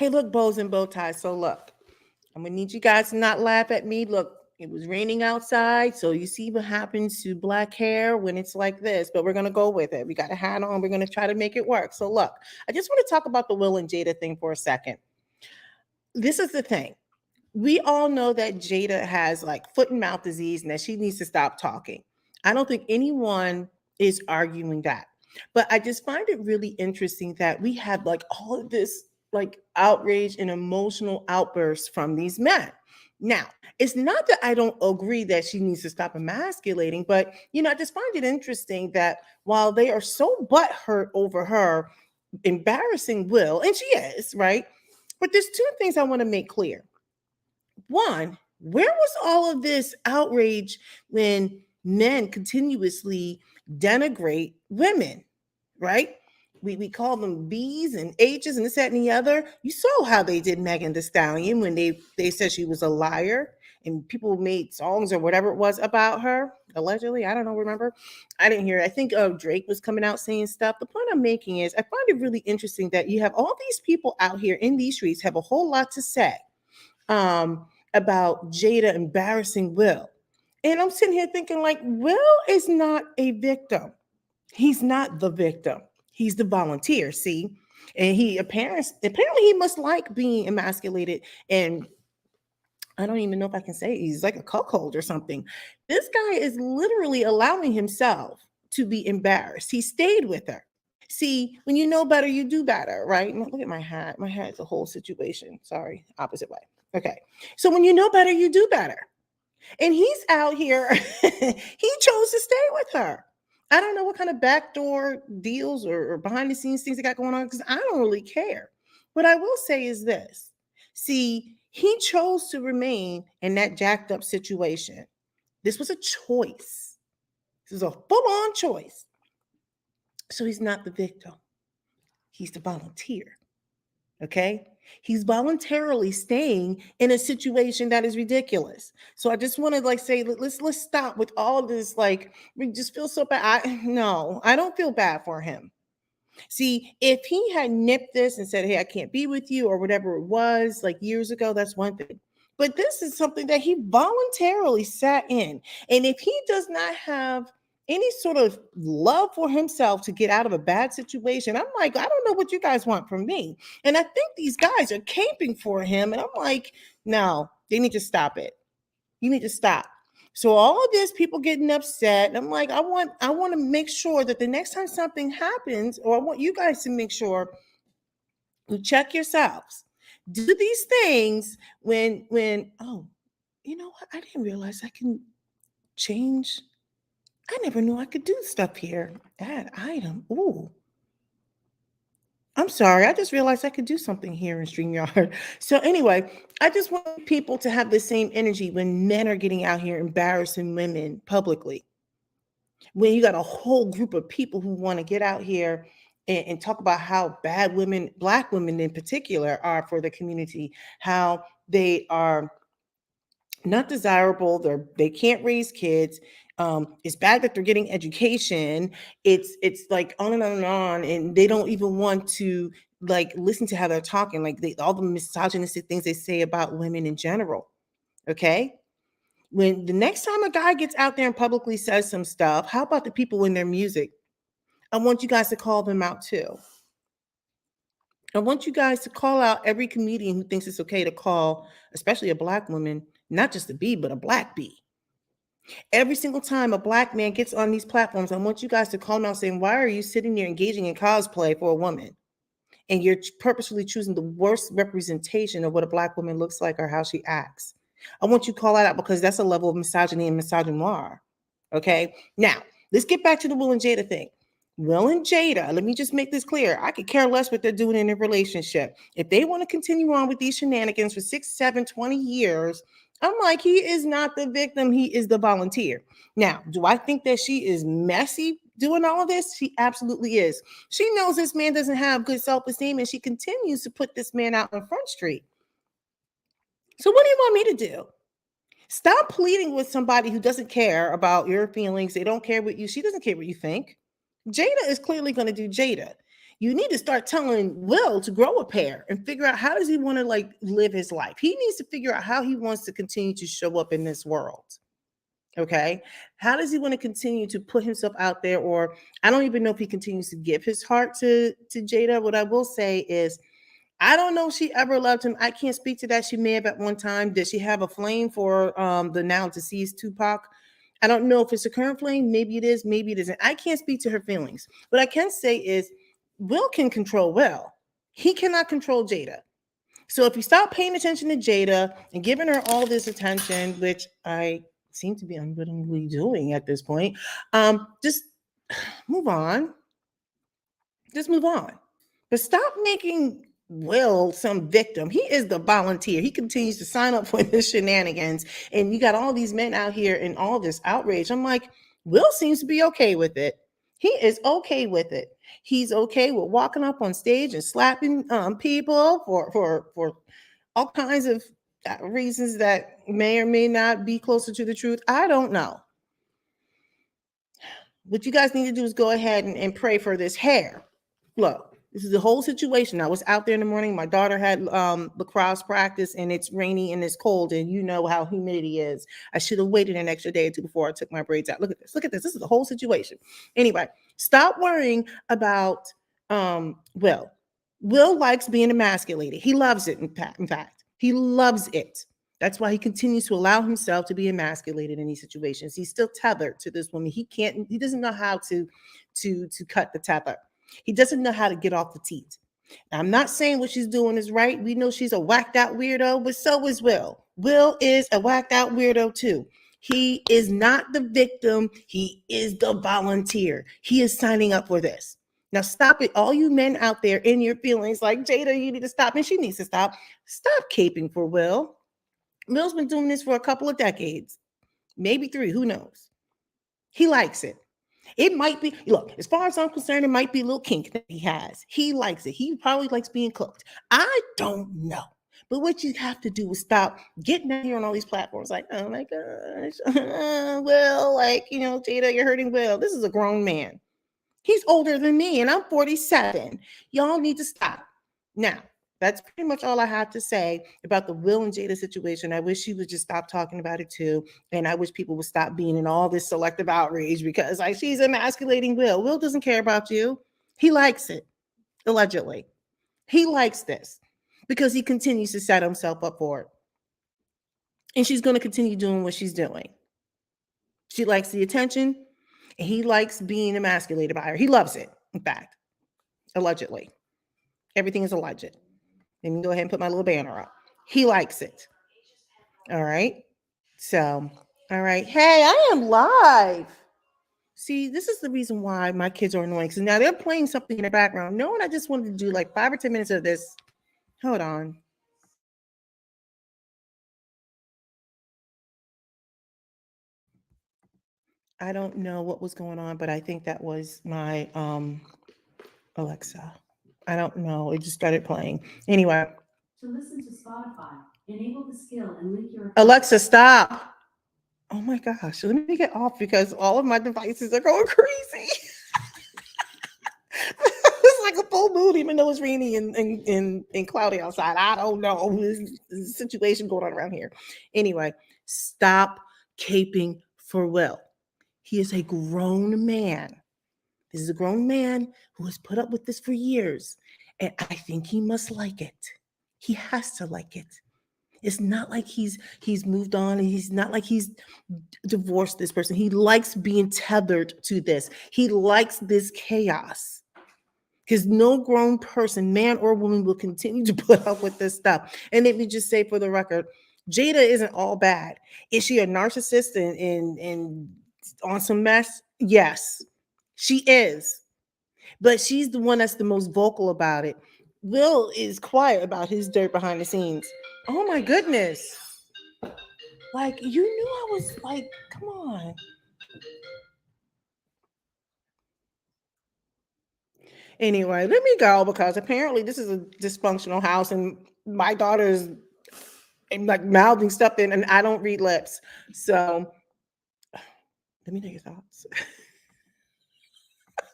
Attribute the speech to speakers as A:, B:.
A: Hey, look, bows and bow ties. So look, I'm gonna need you guys to not laugh at me. Look, it was raining outside, so you see what happens to black hair when it's like this, but we're gonna go with it. We got a hat on, we're gonna try to make it work. So look, I just want to talk about the Will and Jada thing for a second. This is the thing. We all know that Jada has like foot and mouth disease and that she needs to stop talking. I don't think anyone is arguing that. But I just find it really interesting that we have like all of this like outrage and emotional outbursts from these men. Now, it's not that I don't agree that she needs to stop emasculating, but I just find it interesting that while they are so butthurt over her embarrassing Will, and she is, right? But there's two things I want to make clear. One, where was all of this outrage when men continuously denigrate women, right? We call them B's and H's and this, that, and the other. You saw how they did Megan Thee Stallion when they said she was a liar and people made songs or whatever it was about her. Allegedly, I don't know, remember? I didn't hear it. I think Drake was coming out saying stuff. The point I'm making is I find it really interesting that you have all these people out here in these streets have a whole lot to say about Jada embarrassing Will. And I'm sitting here thinking, like, Will is not a victim. He's not the victim. He's the volunteer, see? And he apparently he must like being emasculated. And I don't even know if I can say he's like a cuckold or something. This guy is literally allowing himself to be embarrassed. He stayed with her. See, when you know better, you do better, right? Look at my hat. My hat's a whole situation. Sorry, opposite way. Okay. So when you know better, you do better. And he's out here. He chose to stay with her. I don't know what kind of backdoor deals or behind the scenes things they got going on because I don't really care. What I will say is this. See, he chose to remain in that jacked up situation. This was a choice. This is a full on choice. So he's not the victim. He's the volunteer. Okay. He's voluntarily staying in a situation that is ridiculous. So I just want to like say, let's stop with all this. Like, we just feel so bad. No, I don't feel bad for him. See, if he had nipped this and said, hey, I can't be with you or whatever it was like years ago, that's one thing. But this is something that he voluntarily sat in. And if he does not have any sort of love for himself to get out of a bad situation, I'm like, I don't know what you guys want from me. And I think these guys are caping for him. And I'm like, no, they need to stop it. You need to stop. So all of this, people getting upset. And I'm like, I want to make sure that the next time something happens, or I want you guys to make sure you check yourselves. Do these things when oh, you know what? I didn't realize I can change. I never knew I could do stuff here. Add item. Ooh. I'm sorry. I just realized I could do something here in StreamYard. So anyway, I just want people to have the same energy when men are getting out here embarrassing women publicly. When you got a whole group of people who want to get out here and talk about how bad women, Black women in particular, are for the community, how they are not desirable, they can't raise kids. It's bad that they're getting education. It's like on and on and on, and they don't even want to like listen to how they're talking, like all the misogynistic things they say about women in general. Okay, when the next time a guy gets out there and publicly says some stuff, how about the people in their music? I want you guys to call them out too. I want you guys to call out every comedian who thinks it's okay to call, especially a Black woman, not just a B, but a Black B. Every single time a Black man gets on these platforms, I want you guys to call him out saying, why are you sitting there engaging in cosplay for a woman? And you're purposefully choosing the worst representation of what a Black woman looks like or how she acts. I want you to call that out because that's a level of misogyny and misogynoir. Okay. Now, let's get back to the Will and Jada thing. Will and Jada, let me just make this clear. I could care less what they're doing in their relationship. If they want to continue on with these shenanigans for 6, 7, 20 years, I'm like, he is not the victim. He is the volunteer. Now, do I think that she is messy doing all of this? She absolutely is. She knows this man doesn't have good self-esteem, and she continues to put this man out on Front Street. So what do you want me to do? Stop pleading with somebody who doesn't care about your feelings. They don't care what you, she doesn't care what you think. Jada is clearly going to do Jada. You need to start telling Will to grow a pair and figure out how does he want to like live his life. He needs to figure out how he wants to continue to show up in this world. Okay. How does he want to continue to put himself out there? Or I don't even know if he continues to give his heart to Jada. What I will say is, I don't know if she ever loved him. I can't speak to that. She may have at one time. Did she have a flame for the now deceased Tupac? I don't know if it's a current flame. Maybe it is. Maybe it isn't. I can't speak to her feelings. What I can say is Will can control Will. He cannot control Jada. So if you stop paying attention to Jada and giving her all this attention, which I seem to be unwittingly doing at this point, just move on. Just move on. But stop making Will some victim. He is the volunteer. He continues to sign up for this shenanigans. And you got all these men out here and all this outrage. I'm like, Will seems to be okay with it. He is okay with it. He's okay with walking up on stage and slapping people for all kinds of reasons that may or may not be closer to the truth. I don't know. What you guys need to do is go ahead and pray for this hair. Look, this is the whole situation. I was out there in the morning. My daughter had lacrosse practice, and it's rainy and it's cold, and you know how humidity is. I should have waited an extra day or two before I took my braids out. Look at this. Look at this. This is the whole situation. Anyway, stop worrying about Will. Will likes being emasculated. He loves it. In fact, he loves it. That's why he continues to allow himself to be emasculated in these situations. He's still tethered to this woman. He doesn't know how to cut the tether. He doesn't know how to get off the teat. Now, I'm not saying what she's doing is right. We know she's a whacked out weirdo, but so is Will. Will is a whacked out weirdo too. He is not the victim. He is the volunteer. He is signing up for this. Now stop it. All you men out there in your feelings like Jada, you need to stop, and she needs to stop. Stop caping for Will. Will's been doing this for a couple of decades, maybe 3, who knows? He likes it. It might be, look, as far as I'm concerned, it might be a little kink that he has. He likes it. He probably likes being cooked. I don't know. But what you have to do is stop getting out here on all these platforms like, oh my gosh, Will, like, Jada, you're hurting Will. This is a grown man. He's older than me, and I'm 47. Y'all need to stop. Now, that's pretty much all I have to say about the Will and Jada situation. I wish she would just stop talking about it too. And I wish people would stop being in all this selective outrage because like she's emasculating Will. Will doesn't care about you. He likes it, allegedly. He likes this because he continues to set himself up for it. And she's going to continue doing what she's doing. She likes the attention, and he likes being emasculated by her. He loves it, in fact, allegedly. Everything is alleged. Let me go ahead and put my little banner up. He likes it. All right. So, all right. Hey, I am live. See, this is the reason why my kids are annoying. Because now they're playing something in the background. No one, I just wanted to do like 5 or 10 minutes of this. Hold on. I don't know what was going on, but I think that was my Alexa. I don't know. It just started playing. Anyway. To listen to Spotify, enable the skill and link your Alexa, stop. Oh my gosh. Let me get off because all of my devices are going crazy. It's like a full moon, even though it's rainy and cloudy outside. I don't know. There's a situation going on around here. Anyway, stop caping for Will. He is a grown man. This is a grown man who has put up with this for years. And I think he must like it. He has to like it. It's not like he's moved on, and he's not like he's divorced this person. He likes being tethered to this. He likes this chaos. Because no grown person, man or woman, will continue to put up with this stuff. And let me just say for the record, Jada isn't all bad. Is she a narcissist and on some mess? Yes, she is. But she's the one that's the most vocal about it. Will is quiet about his dirt behind the scenes. Oh my goodness. Like, you knew I was like, come on. Anyway, let me go because apparently this is a dysfunctional house and my daughter's like mouthing stuff in and I don't read lips. So let me know your thoughts.